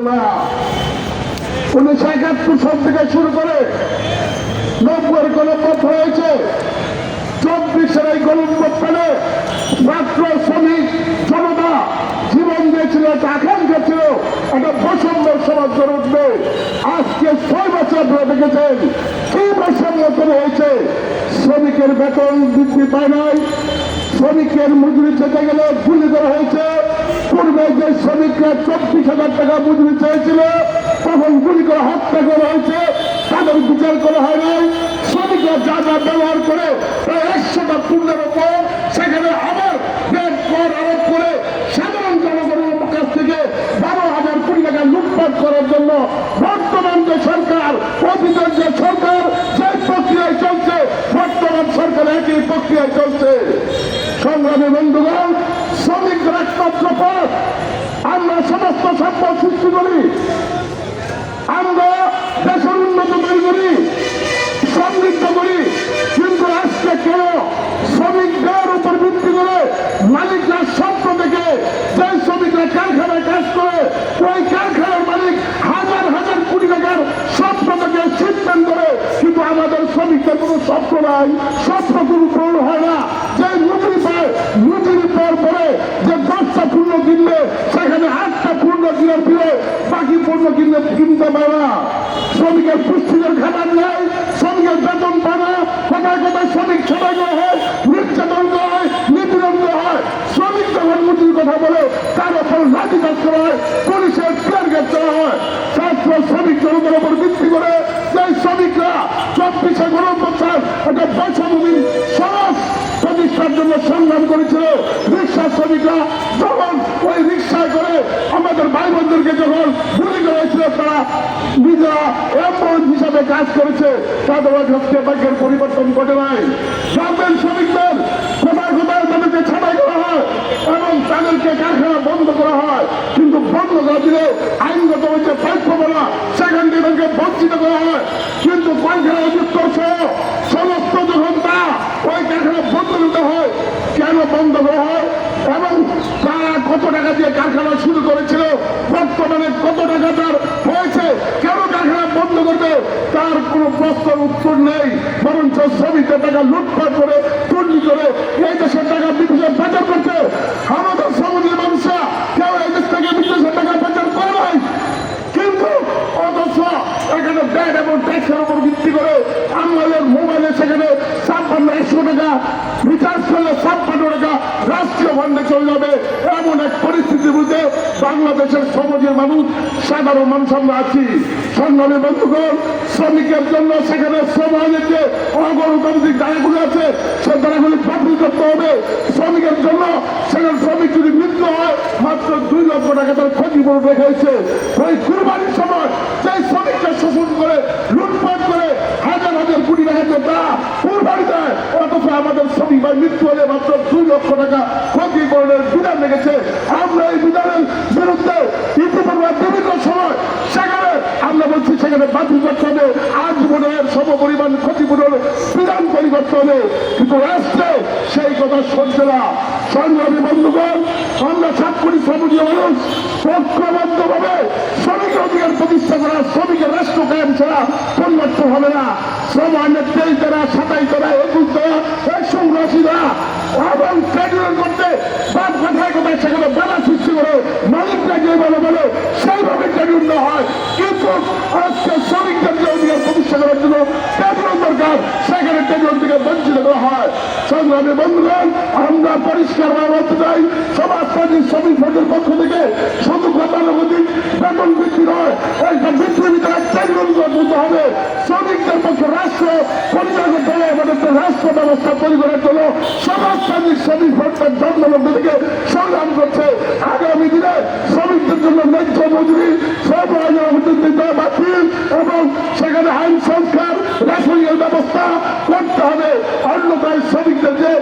1971 সাল থেকে শুরু করে 90-এর গণপথ হয়েছে, 24-এর এই গণপথে ছাত্র শ্রমিক জনতা জীবন দিয়েছিল, একটা আকাঙ্ক্ষা ছিল একটা বৈষম্য সমাজ গড়ে উঠবে। আজকে 6 বছর ধরে দেখেছেন কি বৈষম্য করে হয়েছে। শ্রমিকের বেতন বৃদ্ধি পায় নাই, শ্রমিকের মজুরি চেতে গেলে গুলি করা হয়েছে। পূর্বে যে শ্রমিকরা 24,000 টাকা মজুরি চেয়েছিল তখন গুলি করে হত্যা করা হয়েছে, তাদের বিচার করা হয় নাই। শ্রমিকরা যা যা ব্যবহার করে প্রায় 100টা পূর্ণের ওপর সেখানে আবার ব্যাট কর আরোপ করে সাধারণ জনগণের কাছ থেকে 12,000 কোটি টাকা লুটপাট করার জন্য বর্তমান যে সরকার, অতীতের যে সরকার যে প্রক্রিয়ায় চলছে, বর্তমান সরকার একই প্রক্রিয়ায় চলছে। সংগ্রামী বন্ধুগণ, শ্রমিকদের একমাত্র পথ, আমরা সমস্ত সম্পদ সৃষ্টি করি, আমরা দেশের উন্নত তৈরি করি, সমৃদ্ধ করি, কিন্তু আজকে কেন শ্রমিকদের উপর ভিত্তি করে মালিকরা স্বপ্ন থেকে যে শ্রমিকরা কারখানায় কাজ করে ওই কারখানার মালিক হাজার হাজার কোটি টাকার স্বপ্ন থেকে চিন্তান করে, কিন্তু আমাদের শ্রমিকদের কোনো স্বপ্ন নাই, স্বপ্ন কোনো পূরণ হয় না। যে মজুরি পায়, মজুরি পাওয়ার পরে যে 10টা পূর্ণ কিনলে সেখানে 8টা পূর্ণ কিনার ফিরে বাকি পূর্ণ কিনতে পারে না। শ্রমিকের পুষ্টিকর খাবার নেই, শ্রমিকের বেতন পায় না, কোথায় কোথায় শ্রমিক ছড়াই দেওয়া হয়, নির্যাতন দেওয়া হয়, নিপীড়ন দেওয়া হয়। শ্রমিক যখন মজুরির কথা বলে তার ওপর লাঠিচার্জ করা হয়, পুলিশের টিয়ার গ্যাস দেওয়া হয়। ছাত্র শ্রমিক জনতার উপর ভিত্তি করে যে শ্রমিকরা 24-এ গণঅভ্যুত্থান একটা বৈষম্যহীন সমাজ প্রতিষ্ঠার জন্য সংগ্রাম করেছিল, রিক্সা শ্রমিকরা যখন ওই রিক্সায় করে আমাদের ভাই বোনদেরকে যখন গুলি করা হয়েছিল, তারা নিজেরা অ্যাম্বুলেন্স হিসাবে কাজ করেছে, তাদের আজকে ভাগ্যের পরিবর্তন ঘটে নাই। গ্রামের শ্রমিকদের কোথায় কোথায় তাদেরকে ছাঁটাই করা হয় এবং তাদেরকে কারখানা বন্ধ করা হয়, কিন্তু বন্ধ করে দিলে আইনগত হচ্ছে প্রাপ্য বলা সেখান থেকে তাদেরকে বঞ্চিত করা হয়। কিন্তু কারখানা যুক্ত সহ সমস্ত যখন তা ওই কারখানা বন্ধ দিতে হয়, কেন বন্ধ করা হয় এবং তারা কত টাকা দিয়ে কারখানা শুরু করেছিল, বর্তমানে কত টাকা তার হয়েছে, কেন কারখানা বন্ধ করবে তার কোনো প্রশ্নের উত্তর নেই। বরঞ্চ শ্রমিকদের টাকা লুটপাট করে চুরি করে এই দেশের টাকা বিদেশে পাচার করছে। আমাদের সমাজের মানুষরা কেউ এই দেশ থেকে বিদেশের টাকা পাচার করে নাই, কিন্তু অথচ এখানে ব্যাট এবং ট্যাক্সের উপর ভিত্তি করে আমাদের মোবাইলে সেখানে 56,100 টাকা রিচার্জ করলে 56 টাকা রাষ্ট্রীয় ফান্ডে চলে যাবে। এমন এক পরিস্থিতির মধ্যে বাংলাদেশের সমাজের মানুষ, সাধারণ মানুষ আমরা আছি। সংগ্রামী বন্ধুগণ, শ্রমিকের জন্য সেখানে শ্রম আইনের যে অগণতান্ত্রিক ধারাগুলি আছে সে ধারাগুলি বাতিল করতে হবে। শ্রমিকের জন্য সেখানে শ্রমিক যদি মৃত্যু হয় মাত্র 2 লক্ষ টাকা তার ক্ষতিপূরণ রেখা হয়েছে। ওই কুরবানির সময় সেই শ্রমিককে শোষণ করে লুটপাট করে হাজার হাজার কোটি টাকা তা কুরবানি দেয়, অথচ আমাদের শ্রমিক ভাই মৃত্যু হলে মাত্র 2 লক্ষ টাকা ক্ষতিপূরণের বিধান রেখেছে। আমরা এই বিধানের বিরুদ্ধে ইতিপূর্বে বিভিন্ন সময় সেখানে আমরা বলছি সেখানে বাতিল করতে হবে, আজীবনের সমপরিমাণ ক্ষতিপূরণ বিধান তৈরি করতে হবে, কিন্তু রাষ্ট্রে সেই কথা শুনছে না। সংগ্রামী বন্ধুগণ, আমরা 7 কোটি শ্রমজীবী মানুষ ঐক্যবদ্ধভাবে শ্রমিক অধিকার প্রতিষ্ঠা করা, শ্রমিকের রাষ্ট্র কায়েম ছাড়া পরিবর্তন হবে না। শ্রম আইনের 23 ধারা, 27 ধারা, 21 ধারা, 180 ধারা এবং ট্রেড করতে বাদ কোথায় কোথায় সেখানে বাধা সৃষ্টি করে মালিকরা যেভাবে বলে সেইভাবে ট্রেড হয়, কিন্তু আজকে শ্রমিকদের যে অধিকার প্রতিষ্ঠা করার জন্য ট্রেড দরকার সেখানে ট্রেড থেকে বঞ্চিত করা হয়। সংগ্রামী বন্ধুগণ, আমরা পরিষ্কারভাবে বলতে চাই, সমাজবাদী শ্রমিক ফ্রন্টের পক্ষ থেকে শুধু গতানুগতিক বেতন বৃদ্ধি নয়, একটা বৃদ্ধির ভিতরে ট্রেড করতে হবে। শ্রমিকদের পক্ষে রাষ্ট্র পরিচালনা করতে হবে, আমাদের রাষ্ট্র ব্যবস্থা তৈরি করার জন্য সমাজবাদী শ্রমিক ফ্রন্টের জন্মলগ্ন থেকে সংগ্রাম করছে। আগামী দিনে শ্রমিকদের জন্য ন্যায্য মজুরি, শ্রম আইনের বাতিল এবং সেখানে আইন সংস্কার, রেশনিংয়ের ব্যবস্থা করতে হবে। অন্যথায় শ্রমিকদের যে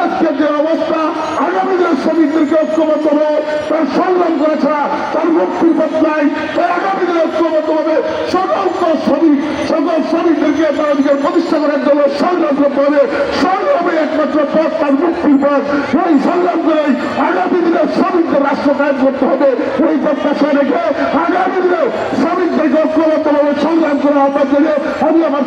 আজকের যে অবস্থা, আগামী দিনের শ্রমিকদেরকে ঐক্যবদ্ধ হবে, তার সংগ্রাম করা ছাড়া তার মুক্তির পথ নাই। তাই আগামী দিনে ঐক্যবদ্ধভাবে সকল শ্রমিকদেরকে তার অধিকার প্রতিষ্ঠা করার জন্য সংগ্রাম করতে হবে। সংগ্রামে একমাত্র পথ তার মুক্তির পথ। এই সংগ্রাম করেই আগামী দিনে শ্রমিকদের রাষ্ট্র কায়েম করতে হবে। এই প্রত্যাশা রেখে আগামী আহ্বান জানিয়ে আমি আমার